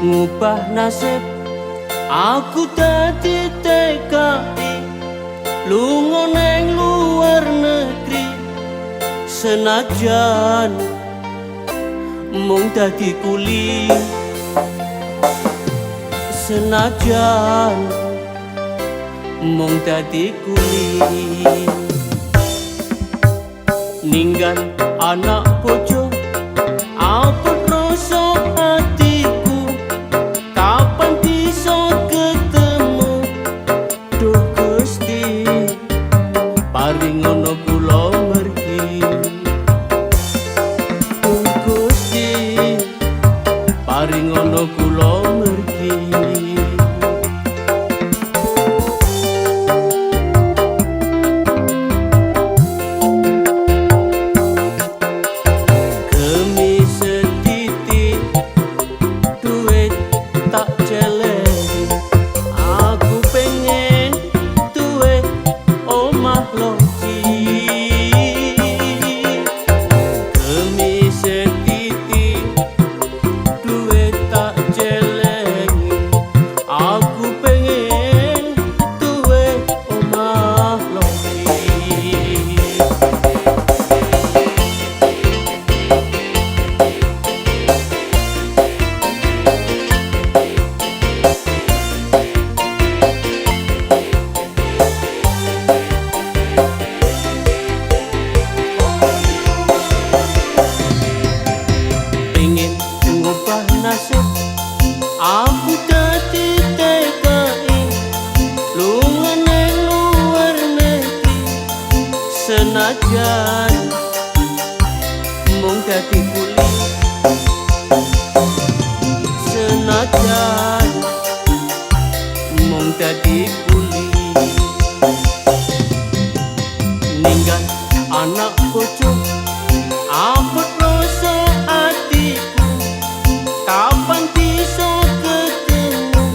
ngubah nasib aku dadi TKI lunga nang luar negeri senajan mung dadi kuli senajan mung dadi kuli ninggal anak bojo apa rasa hatiku kapan bisa ketemu duh Gusti paring ngono kula mergi duh Gusti paring ngono kula mergi aku dadi TKI lunga nang luar negeri senajan mung dadi kuli senajan mung dadi kuli ninggal anak bojo apa rasa hatiku kapan bisa ketemu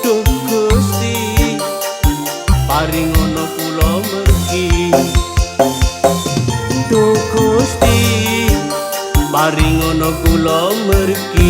duh Gusti paring ngono kula mergi duh Gusti paring ngono kula mergi